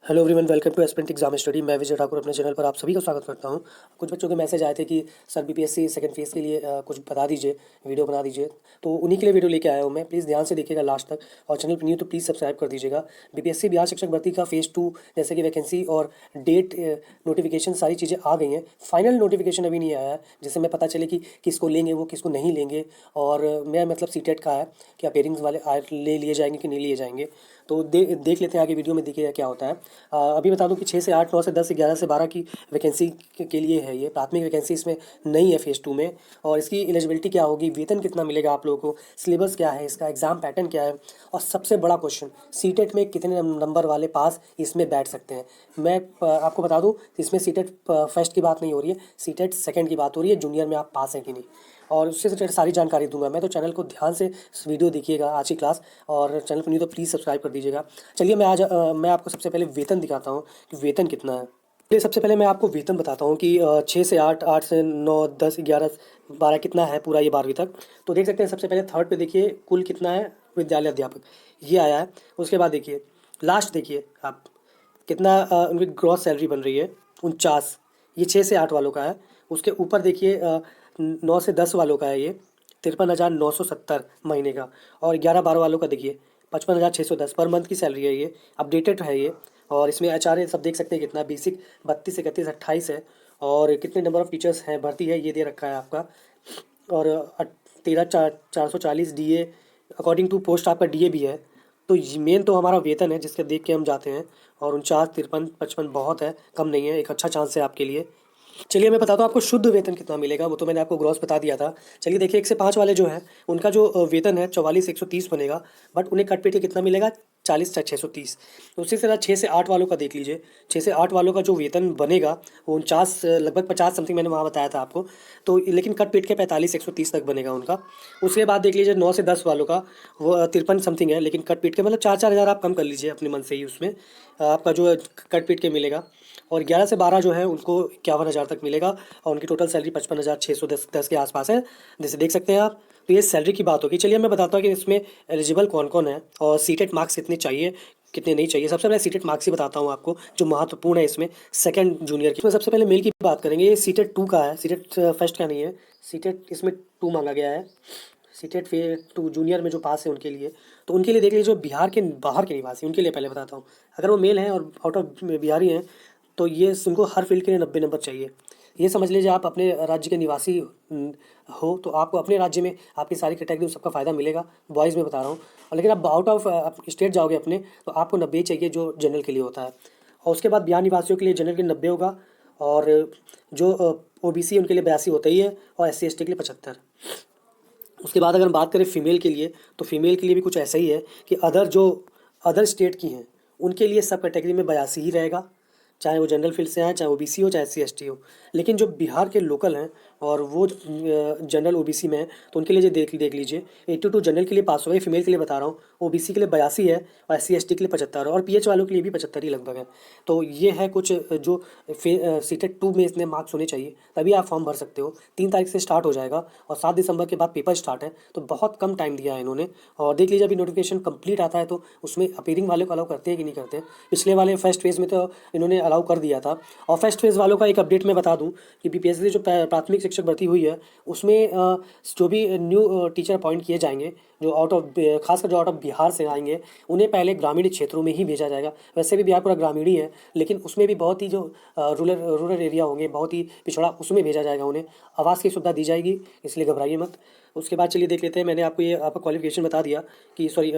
Hello everyone, welcome to aspirant exam study. मैं विजय ठाकुर अपने channel पर आप सभी का स्वागत करता हूं। कुछ बच्चों के मैसेज आए थे कि सर बीपीएससी सेकंड फेज़ के लिए कुछ बता दीजिए, वीडियो बना दीजिए। तो उन्हीं के लिए वीडियो लेके आया हूं मैं। प्लीज़ ध्यान से देखिएगा लास्ट तक, और चैनल पर न्यू तो प्लीज़ सब्सक्राइब कर दीजिएगा। बीपीएससी बिहार शिक्षक भर्ती का फेज़ 2 जैसे कि वैकेंसी और डेट, नोटिफिकेशन सारी चीज़ें आ गई हैं। फाइनल नोटिफिकेशन अभी नहीं आया है जिससे मैं पता चले कि किसको लेंगे, वो किसको नहीं लेंगे। और मैं मतलब सीटेट का है कि अपेयरिंग्स वाले ले लिए जाएंगे कि नहीं लिए जाएंगे। तो देख लेते हैं आगे वीडियो में, देखिएगा क्या होता है। अभी बता दूं कि 6 से 8, 9 से 10, 11 से 12 की वैकेंसी के लिए है ये। प्राथमिक वैकेंसी इसमें नहीं है फेज़ 2 में। और इसकी एलिजिबिलिटी क्या होगी, वेतन कितना मिलेगा आप लोगों को, सिलेबस क्या है इसका, एग्ज़ाम पैटर्न क्या है, और सबसे बड़ा क्वेश्चन सीटेट में कितने नंबर वाले पास इसमें बैठ सकते हैं। मैं आपको बता दूं, इसमें सीटेट फर्स्ट की बात नहीं हो रही है, सीटेट सेकंड की बात हो रही है, जूनियर में आप पास हैं कि नहीं। और उससे रिलेटेड सारी जानकारी दूंगा मैं। तो चैनल को ध्यान से वीडियो देखिएगा आज की क्लास, और चैनल पर नहीं तो प्लीज़ सब्सक्राइब कर दीजिएगा। चलिए मैं आपको सबसे पहले वेतन दिखाता हूँ कि वेतन कितना है। चलिए सबसे पहले मैं आपको वेतन बताता हूँ कि 6 से 8, 8 से 9, 10, 11, 12 कितना है पूरा ये 12वीं तक। तो देख सकते हैं, सबसे पहले थर्ड पे देखिए कुल कितना है विद्यालय अध्यापक, ये आया है। उसके बाद देखिए लास्ट, देखिए आप कितना उनकी ग्रॉस सैलरी बन रही है, 49। ये 6 से 8 वालों का है। उसके ऊपर देखिए 9 से 10 वालों का है ये 53,970 महीने का। और 11-12 वालों का देखिए 55,610 पर मंथ की सैलरी है ये। अपडेटेड है ये। और इसमें एचआरए सब देख सकते हैं कितना, बेसिक 32, 31, 28 है। और कितने नंबर ऑफ टीचर्स हैं, भर्ती है ये दे रखा है आपका। और 13,440 डीए, अकॉर्डिंग टू पोस्ट आपका डीए भी है। तो मेन तो हमारा वेतन है जिसके देख के हम जाते हैं। और 49, 53, 55 बहुत है, कम नहीं है, एक अच्छा चांस है आपके लिए। चलिए मैं बताता हूँ आपको शुद्ध वेतन कितना मिलेगा। वो तो मैंने आपको ग्रॉस बता दिया था। चलिए देखिए 1 से 5 वाले जो हैं उनका जो वेतन है 44,130 बनेगा। बट उन्हें कट पीट के कितना मिलेगा, 40,630। उसी तरह 6 से 8 वालों का देख लीजिए। 6 से 8 वालों का जो वेतन बनेगा वो 49, लगभग 50 समथिंग मैंने वहाँ बताया था आपको। तो लेकिन कट पीट के 45,130 तक बनेगा उनका। उसके बाद देख लीजिए 9 से 10 वालों का, वो 53 समथिंग है, लेकिन कट पीट के मतलब 4-4 हज़ार आप कम कर लीजिए अपने मन से ही उसमें, आपका जो कट पीट के मिलेगा। और 11 से 12 जो है उनको 51,000 तक मिलेगा। और उनकी टोटल सैलरी 55,610 के आसपास है, जैसे देख सकते हैं आप। तो ये सैलरी की बात होगी। चलिए मैं बताता हूँ कि इसमें एलिजिबल कौन कौन है और सीटेट मार्क्स कितने चाहिए कितने नहीं चाहिए। सबसे पहले सीटेट मार्क्स ही बताता हूँ आपको जो महत्वपूर्ण है इसमें, सेकंड जूनियर की। इसमें सबसे पहले मेल की बात करेंगे। ये सीटेट 2 का है, सीटेट फर्स्ट का नहीं है। सीटेट इसमें 2 मांगा गया है। सीटेट फिर 2 जूनियर में जो पास है उनके लिए। तो उनके लिए देख लीजिए, जो बिहार के बाहर के निवासी उनके लिए पहले बताता हूँ। अगर वो मेल हैं और आउट ऑफ बिहारी हैं तो ये उनको हर फील्ड के लिए 90 नंबर चाहिए। ये समझ लीजिए आप अपने राज्य के निवासी हो तो आपको अपने राज्य में आपकी सारी कैटेगरी में सबका फ़ायदा मिलेगा, बॉयज़ में बता रहा हूँ। और लेकिन आप आउट ऑफ स्टेट जाओगे अपने, तो आपको 90 चाहिए जो जनरल के लिए होता है। और उसके बाद बिहार निवासियों के लिए जनरल के 90 होगा। और जो ओबीसी उनके लिए 82 होता ही है। और एससी एसटी के लिए 75। उसके बाद अगर हम बात करें फीमेल के लिए, तो फीमेल के लिए भी कुछ ऐसा ही है कि अदर स्टेट की हैं उनके लिए सब कैटेगरी में 82 ही रहेगा, चाहे वो जनरल फील्ड से आए, चाहे ओबीसी हो, चाहे एससी एसटी हो। लेकिन जो बिहार के लोकल हैं और वो जनरल ओबीसी में हैं, तो उनके लिए जो देख लीजिए 82 जनरल के लिए पास हो गए, फीमेल के लिए बता रहा हूँ। ओबीसी के लिए 82 है, और एससी एसटी के लिए 75 है, और पीएच वालों के लिए भी 75 ही लगभग है। तो ये है कुछ जो सीटेट 2 में इतने मार्क्स होने चाहिए, तभी आप फॉर्म भर सकते हो। 3 तारीख से स्टार्ट हो जाएगा और 7 दिसंबर के बाद पेपर स्टार्ट है। तो बहुत कम टाइम दिया है इन्होंने। और देख लीजिए अभी नोटिफिकेशन कंप्लीट आता है तो उसमें अपीयरिंग वाले को अलाउ करते हैं कि नहीं करते हैं। पिछले वाले फर्स्ट फेज़ में तो इन्होंने अलाउ कर दिया था। और फर्स्ट फेज़ वालों का एक अपडेट मैं बता दूं कि बीपीएससी जो प्राथमिक शिक्षक भर्ती हुई है उसमें जो भी न्यू टीचर अपॉइंट किए जाएंगे, जो खासकर जो आउट ऑफ बिहार से आएंगे, उन्हें पहले ग्रामीण क्षेत्रों में ही भेजा जाएगा। वैसे भी बिहार पूरा ग्रामीण ही है, लेकिन उसमें भी बहुत ही जो रूरल एरिया होंगे, बहुत ही पिछड़ा, उसमें भेजा जाएगा उन्हें। आवास की सुविधा दी जाएगी, इसलिए घबराइए मत। उसके बाद चलिए देख लेते हैं। मैंने आपको ये आपका क्वालिफिकेशन बता दिया कि सॉरी,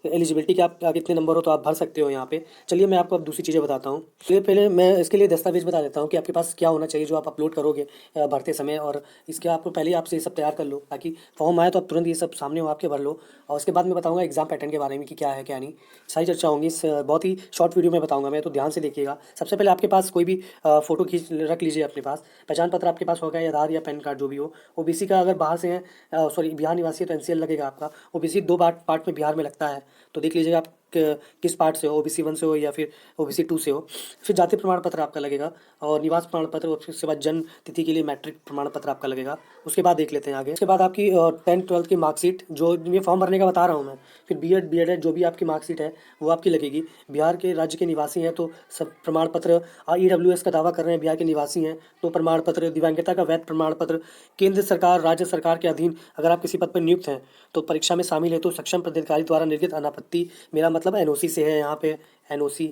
एलिजिबिलिटी के आप कितने नंबर हो तो आप भर सकते हो यहाँ पे। चलिए मैं आपको अब दूसरी चीज़ें बताता हूँ। चलिए पहले मैं इसके लिए दस्तावेज बता देता हूँ कि आपके पास क्या होना चाहिए जो आप अपलोड करोगे भरते समय। और इसके आपको पहले ही आपसे ये सब तैयार कर लो ताकि फॉर्म आए तो आप तुरंत ये सब सामने हो आपके भर लो। और उसके बाद मैं बताऊँगा एग्जाम पैटर्न के बारे में कि क्या है क्या नहीं। सारी चर्चा होंगी इस बहुत ही शॉर्ट वीडियो में बताऊँगा मैं, तो ध्यान से देखिएगा। सबसे पहले आपके पास कोई भी फ़ोटो खींच रख लीजिए अपने पास। पहचान पत्र आपके पास होगा, या आधार या पैन कार्ड जो भी हो। ओबीसी का अगर बाहर से है, सॉरी बिहार निवासी है तो एनसीएल लगेगा आपका। ओबीसी 2 पार्ट में बिहार में लगता है, तो देख लीजिएगा आप किस पार्ट से हो, ओबीसी 1 से हो या फिर ओबीसी 2 से हो। फिर जाति प्रमाण पत्र आपका लगेगा और निवास प्रमाण पत्र, और फिर उसके बाद जन्म तिथि के लिए मैट्रिक प्रमाण पत्र आपका लगेगा। उसके बाद देख लेते हैं आगे। उसके बाद आपकी 10th 12th की मार्कशीट, जो ये फॉर्म भरने का बता रहा हूँ मैं। फिर बीएड बीएड जो भी आपकी मार्कशीट है वो आपकी लगेगी। बिहार के राज्य के निवासी हैं तो सब प्रमाण पत्र, ईडब्ल्यूएस का दावा कर रहे हैं बिहार के निवासी हैं तो प्रमाण पत्र, दिव्यांगता का वैध प्रमाण पत्र, केंद्र सरकार राज्य सरकार के अधीन अगर आप किसी पद पर नियुक्त हैं तो परीक्षा में शामिल है तो सक्षम पदाधिकारी द्वारा निर्गत अनापत्ति, मेरा मतलब एनओसी से है, यहाँ पे एनओसी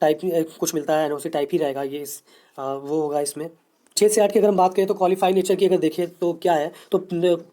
टाइप कुछ मिलता है, एनओसी टाइप ही रहेगा ये, वो होगा इसमें। 6 से 8 की अगर हम बात करें तो क्वालिफाइड नेचर की अगर देखें तो क्या है, तो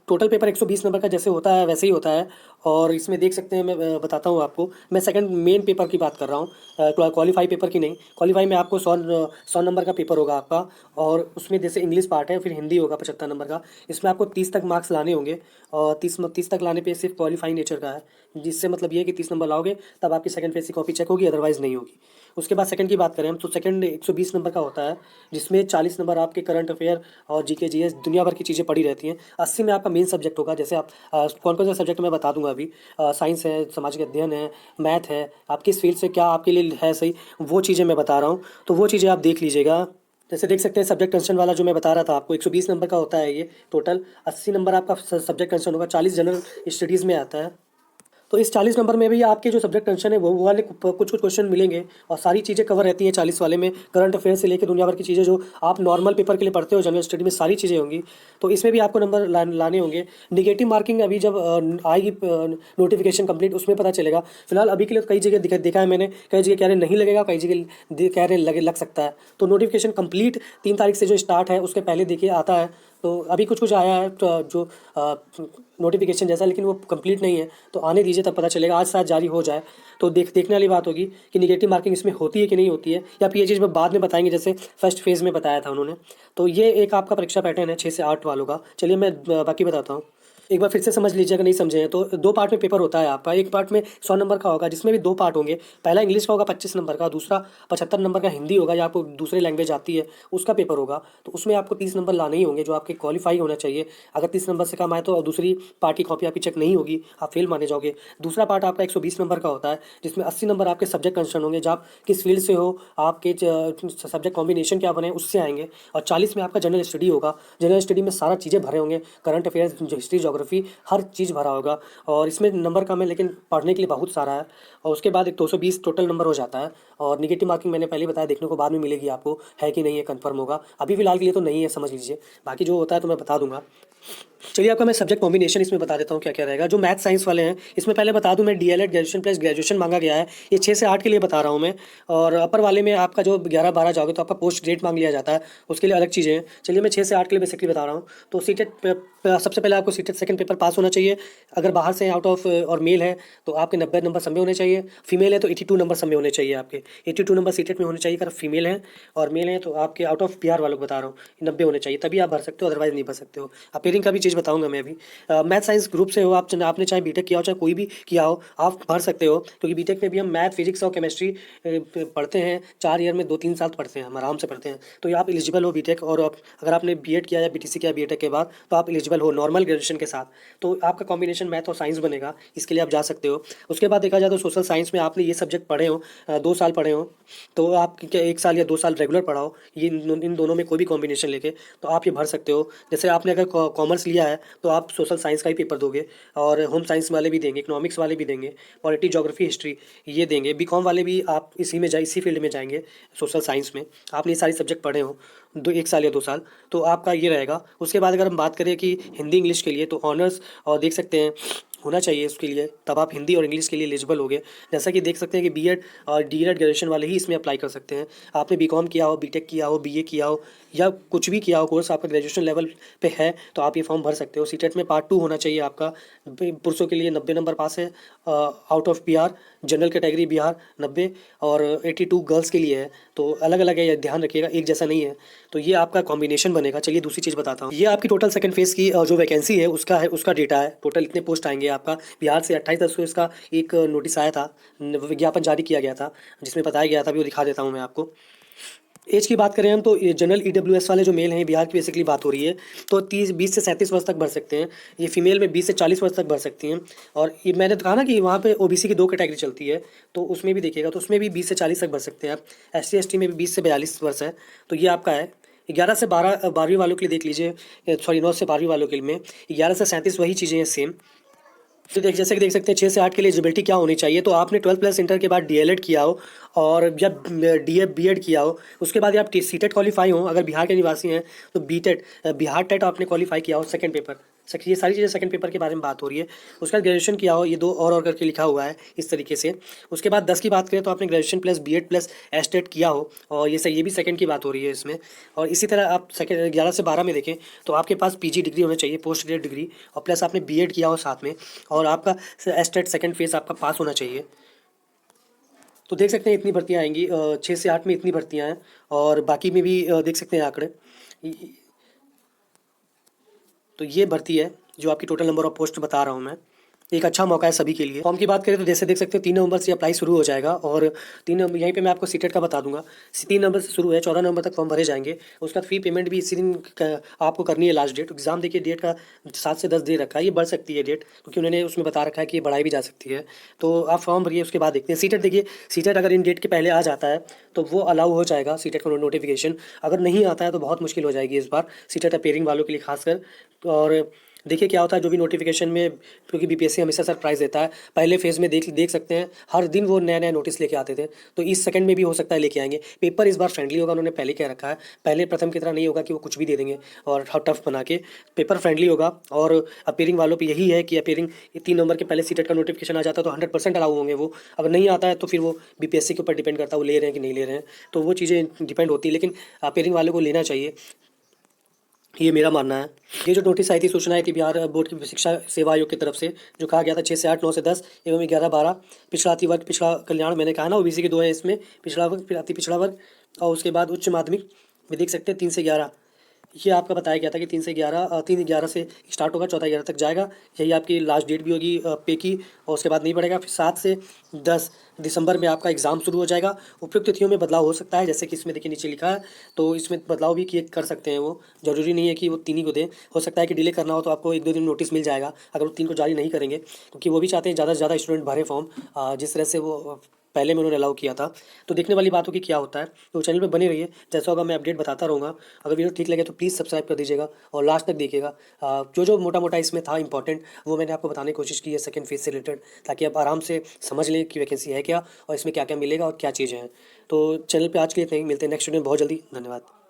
टोटल पेपर 120 नंबर का जैसे होता है वैसे ही होता है। और इसमें देख सकते हैं, मैं बताता हूँ आपको, मैं सेकंड मेन पेपर की बात कर रहा हूँ, क्वालिफाई पेपर की नहीं। क्वालिफाई में आपको 100 नंबर का पेपर होगा आपका, और उसमें जैसे इंग्लिश पार्ट है, फिर हिंदी होगा 75 नंबर का। इसमें आपको 30 तक मार्क्स लाने होंगे, और 30 तक लाने पे सिर्फ क्वालिफाई नेचर का है, जिससे मतलब ये है कि 30 नंबर लाओगे तब आपकी सेकंड फेज की कॉपी चेक होगी, अदरवाइज नहीं होगी। उसके बाद सेकंड की बात करें हम तो सेकंड 120 नंबर का होता है, जिसमें 40 नंबर आपके करंट अफेयर और जीके जीएस दुनिया भर की चीज़ें पड़ी रहती हैं। 80 में आपका मेन सब्जेक्ट होगा, जैसे आप कौन कौन सा सब्जेक्ट मैं बता दूंगा अभी। साइंस है, सामाजिक अध्ययन है, मैथ है, आपकी इस फील्ड से क्या आपके लिए है सही, वो चीज़ें मैं बता रहा हूँ, तो वो चीज़ें आप देख लीजिएगा। जैसे देख सकते हैं सब्जेक्ट कंसर्न वाला जो मैं बता रहा था आपको, 120 नंबर का होता है ये टोटल। 80 नंबर आपका सब्जेक्ट कंसर्न होगा, 40 जनरल स्टडीज़ में आता है। तो इस 40 नंबर में भी आपके जो सब्जेक्ट टेंशन है वो वाले कुछ कुछ क्वेश्चन मिलेंगे, और सारी चीज़ें कवर रहती हैं 40 वाले में। करंट अफेयर से लेकर दुनिया भर की चीज़ें जो आप नॉर्मल पेपर के लिए पढ़ते हो, जनरल स्टडी में सारी चीज़ें होंगी, तो इसमें भी आपको नंबर लाने होंगे। निगेटिव मार्किंग अभी जब आएगी नोटिफिकेशन कंप्लीट, उसमें पता चलेगा। फिलहाल अभी के लिए तो कई जगह देखा है मैंने, कई जगह कह रहे नहीं लगेगा, कई जगह कह रहे लग सकता है। तो नोटिफिकेशन कंप्लीट 3 तारीख से जो स्टार्ट है उसके पहले देखिए आता है, तो अभी कुछ कुछ आया है तो जो नोटिफिकेशन जैसा, लेकिन वो कंप्लीट नहीं है, तो आने दीजिए तब पता चलेगा। आज शायद जारी हो जाए, तो देखने वाली बात होगी कि निगेटिव मार्किंग इसमें होती है कि नहीं होती है, या फिर ये चीज़ में बाद में बताएंगे जैसे फर्स्ट फेज़ में बताया था उन्होंने। तो ये एक आपका परीक्षा पैटर्न है 6 से 8 वालों का। चलिए मैं बाकी बताता हूँ, एक बार फिर से समझ लीजिए अगर नहीं समझे हैं तो। 2 पार्ट में पेपर होता है आपका। एक पार्ट में 100 नंबर का होगा, जिसमें भी 2 पार्ट होंगे। पहला इंग्लिश का होगा 25 नंबर का, दूसरा 75 नंबर का हिंदी होगा, या आपको दूसरी लैंग्वेज आती है उसका पेपर होगा। तो उसमें आपको 30 नंबर लाने ही होंगे, जो आपके क्वालिफाई होना चाहिए। अगर 30 नंबर से कम आए तो दूसरी पार्ट की कॉपी आपकी चेक नहीं होगी, आप फेल माने जाओगे। दूसरा पार्ट आपका 120 नंबर का होता है, जिसमें 80 नंबर आपके सब्जेक्ट कंसर्न होंगे, जब आप किस फील्ड से हो, आपके सब्जेक्ट कॉम्बिनेशन क्या बने उससे आएंगे। और 40 में आपका जनरल स्टडी होगा। जनरल स्टडी में सारा चीज़ें भरे होंगे, करंट अफेयर्स, हिस्ट्री, ज्योग्राफी, हर चीज़ भरा होगा। और इसमें नंबर कम है लेकिन पढ़ने के लिए बहुत सारा है। और उसके बाद एक 220 टोटल नंबर हो जाता है। और निगेटिव मार्किंग मैंने पहले बताया, देखने को बाद में मिलेगी आपको, है कि नहीं है कंफर्म होगा। अभी फिलहाल के लिए तो नहीं है, समझ लीजिए। बाकी जो होता है तो मैं बता दूंगा। चलिए आपका मैं सब्जेक्ट कॉम्बिनेशन इसमें बता देता हूँ क्या क्या रहेगा। जो मैथ साइंस वाले हैं इसमें पहले बता दूं मैं, डीएलएड ग्रेजुएशन प्लस ग्रेजुएशन मांगा गया है, ये 6 से 8 के लिए बता रहा हूँ मैं। और अपर वाले में आपका जो 11-12 जाओगे तो आपका पोस्ट ग्रेड मांग लिया जाता है, उसके लिए अलग चीज़ें हैं। चलिए मैं 6 से 8 के लिए बेसिकली बता रहा हूँ। तो सीटेट सबसे पहले आपको सीटेट सेकंड पेपर पास होना चाहिए। अगर बाहर से आउट ऑफ और मेल है तो आपके 90 नंबर सब में होने चाहिए। फीमेल है तो 82 नंबर सब में होने चाहिए आपके। 82 नंबर सीटेट में होने चाहिए अगर फीमेल हैं, और मेल हैं तो आपके आउट ऑफ बिहार वालों को बता रहा हूँ 90 होने चाहिए, तभी आप भर सकते हो, अदरवाइज नहीं भर सकते हो। अपेयरिंग का भी चीज़ बताऊंगा मैं अभी। मैथ साइंस ग्रुप से हो आप, आपने चाहे बीटेक किया हो चाहे कोई भी किया हो, आप भर सकते हो, क्योंकि बीटेक में भी हम मैथ, फिजिक्स और केमिस्ट्री पढ़ते हैं। 4 ईयर में 2-3 साल पढ़ते हैं, हम आराम से पढ़ते हैं। तो ये आप एलिजिबल हो बीटेक, और अगर आपने बीएड किया या बीटीसी किया बीटेक के बाद तो आप एलिजिबल हो नॉर्मल ग्रेजुएशन के साथ। तो आपका कॉम्बिनेशन मैथ और साइंस बनेगा, इसके लिए आप जा सकते हो। उसके बाद देखा जाए तो सोशल साइंस में आपने ये सब्जेक्ट पढ़े हो, 2 साल पढ़े हो, तो आप क्या 1 साल या 2 साल रेगुलर पढ़ाओ, ये इन दोनों में कोई भी कॉम्बिनेशन लेके तो आप ये भर सकते हो। जैसे आपने अगर कॉमर्स लिया है तो आप सोशल साइंस का ही पेपर दोगे, और होम साइंस वाले भी देंगे, इकोनॉमिक्स वाले भी देंगे, पॉलिटी, ज्योग्राफी, हिस्ट्री ये देंगे। बीकॉम वाले भी आप इसी फील्ड में जाएंगे, सोशल साइंस में। आपने ये सारे सब्जेक्ट पढ़े हो 1 साल या 2 साल, तो आपका ये रहेगा। उसके बाद अगर हम बात करें कि हिंदी इंग्लिश के लिए, तो ऑनर्स और देख सकते हैं होना चाहिए उसके लिए, तब आप हिंदी और इंग्लिश के लिए एलिजिबल होगे। जैसा कि देख सकते हैं कि बीएड और डीएलएड ग्रेजुएशन वाले ही इसमें अप्लाई कर सकते हैं। आपने बीकॉम किया हो, बीटेक किया हो, बीए किया हो, या कुछ भी किया हो कोर्स आपका ग्रेजुएशन लेवल पे है, तो आप ये फॉर्म भर सकते हो। सीटेट में पार्ट 2 होना चाहिए आपका। पुरुषों के लिए 90 नंबर पास है, out of Bihar, general category Bihar 90, और 82 गर्ल्स के लिए है। तो अलग अलग है, ये ध्यान रखिएगा, एक जैसा नहीं है। तो ये आपका कॉम्बिनेशन बनेगा। चलिए दूसरी चीज़ बताता हूँ। ये आपकी टोटल सेकंड फेज़ की जो वैकेंसी है उसका डेटा है। टोटल इतने पोस्ट आएंगे आपका। बिहार से 28 को इसका एक नोटिस आया था, विज्ञापन जारी किया गया था, जिसमें बताया गया था, भी वो दिखा देता हूँ मैं आपको। एज की बात करें हम तो ये जनरल ईडब्ल्यूएस वाले जो मेल हैं बिहार की बेसिकली बात हो रही है, तो 20 से 37 वर्ष तक भर सकते हैं। ये फीमेल में 20 से 40 वर्ष तक भर सकती हैं। और ये मैंने तो कहा ना कि वहाँ पे ओबीसी की 2 कैटेगरी चलती है, तो उसमें भी देखिएगा तो उसमें भी 20 से 40 तक भर सकते हैं आप। SC ST में भी 20 से 42 वर्ष है। तो ये आपका है 11 से 12वीं वालों के लिए देख लीजिए, सॉरी 9 से 12वीं वालों के लिए में 11 से 37 वही चीज़ें हैं सेम। तो जैसे कि देख सकते हैं 6 से 8 के लिए एलिजिबिलिटी क्या होनी चाहिए, तो आपने 12+ इंटर के बाद DLED किया हो और जब BEd किया हो, उसके बाद आप CTET क्वालिफाई हो, अगर बिहार के निवासी हैं तो BTET बिहार टेट आपने क्वालिफाई किया हो सेकंड पेपर। ये सारी चीज़ें सेकंड पेपर के बारे में बात हो रही है। उसके बाद ग्रेजुएशन किया हो, ये 2 और करके लिखा हुआ है इस तरीके से। उसके बाद 10 की बात करें तो आपने graduation plus BEd plus STET किया हो, और ये भी सेकंड की बात हो रही है इसमें। और इसी तरह आप सेकंड 11 से 12 में देखें तो आपके पास PG डिग्री होना चाहिए, पोस्ट ग्रेजुएट डिग्री, और प्लस आपने BEd किया हो साथ में, और आपका STET सेकंड फेज आपका पास होना चाहिए। तो देख सकते हैं इतनी भर्तियाँ आएंगी, 6 से 8 में इतनी भर्तियाँ हैं, और बाकी में भी देख सकते हैं आंकड़े। तो ये भर्ती है जो आपकी टोटल नंबर ऑफ पोस्ट बता रहा हूँ मैं। एक अच्छा मौका है सभी के लिए। फॉर्म की बात करें तो जैसे देख सकते हैं 3 नवंबर से अप्लाई शुरू हो जाएगा, और 3 नवंबर यहीं पे मैं आपको सीटेट का बता दूंगा। 3 नवंबर से शुरू है, 14 नवंबर तक फॉर्म भरे जाएंगे। उसका फी पेमेंट भी इसी दिन आपको करनी है। लास्ट डेट एग्जाम देखिए, डेट का 7 से 10 दे रखा है, ये बढ़ सकती है डेट, क्योंकि उन्होंने उसमें बता रखा है कि ये बढ़ाई भी जा सकती है। तो आप फॉर्म भरिए, उसके बाद देखते हैं। सीटेट देखिए, सीटेट अगर इन डेट के पहले आ जाता है तो वो अलाउ हो जाएगा सीटेट का नोटिफिकेशन। अगर नहीं आता है तो बहुत मुश्किल हो जाएगी इस बार सीटेट अपेयरिंग वालों के लिए खासकर। और देखिए क्या होता है जो भी नोटिफिकेशन में, क्योंकि BPSC हमेशा सरप्राइज़ देता है। पहले फेज़ में देख सकते हैं हर दिन वो नया नया नोटिस लेके आते थे, तो इस सेकंड में भी हो सकता है लेके आएंगे। पेपर इस बार फ्रेंडली होगा, उन्होंने पहले कह रखा है। पहले प्रथम की तरह नहीं होगा कि वो कुछ भी दे देंगे और टफ बना के। पेपर फ्रेंडली होगा, और अपेयरिंग वालों पर यही है कि अपेयरिंग 3 नवंबर के पहले सीटेट का नोटिफिकेशन आ जाता है तो 100% अलाउ होंगे वो। अगर नहीं आता है तो फिर वो BPSC के ऊपर डिपेंड करता है वो ले रहे हैं कि नहीं ले रहे हैं, तो वो चीज़ें डिपेंड होती है। लेकिन अपेयरिंग वालों को लेना चाहिए, ये मेरा मानना है। ये जो नोटिस आई थी, सूचना आई थी बिहार बोर्ड की शिक्षा सेवा आयोग की तरफ से, जो कहा गया था 6 से 8, 9 से 10 एवं 11-12 पिछड़ा अति वर्ग, पिछड़ा कल्याण, मैंने कहा ना OBC के 2 हैं इसमें, पिछड़ा वर्ग फिर अति पिछड़ा वर्ग, और उसके बाद उच्च माध्यमिक में देख सकते हैं 3 से 11। ये आपका बताया गया था कि 3 11 से स्टार्ट होगा, 14-11 तक जाएगा। यही आपकी लास्ट डेट भी होगी पे की, और उसके बाद नहीं बढ़ेगा। फिर 7 से 10 दिसंबर में आपका एग्ज़ाम शुरू हो जाएगा। उपयुक्त तिथियों में बदलाव हो सकता है, जैसे कि इसमें देखिए नीचे लिखा है, तो इसमें बदलाव भी किए कर सकते हैं वो। ज़रूरी नहीं है कि वो 3 ही को दें, हो सकता है कि डिले करना हो तो आपको 1-2 दिन नोटिस मिल जाएगा अगर वो 3 को जारी नहीं करेंगे, क्योंकि वो भी चाहते हैं ज़्यादा से ज़्यादा स्टूडेंट भरें फॉर्म, जिस तरह से वो पहले में उन्होंने अलाउ किया था। तो देखने वाली बात होगी क्या होता है। तो चैनल पे बने रहिए, जैसा होगा मैं अपडेट बताता रहूँगा। अगर वीडियो ठीक लगे तो प्लीज़ सब्सक्राइब कर दीजिएगा और लास्ट तक देखिएगा। जो मोटा मोटा इसमें था इंपॉर्टेंट, वो मैंने आपको बताने की कोशिश की है सेकंड फेज से रिलेटेड, ताकि आप आराम से समझ लें कि वैकेंसी है क्या और इसमें क्या क्या मिलेगा और क्या चीज़ें हैं। तो चैनल पर आज के लिए इतना ही, मिलते हैं नेक्स्ट वीडियो में बहुत जल्दी। धन्यवाद।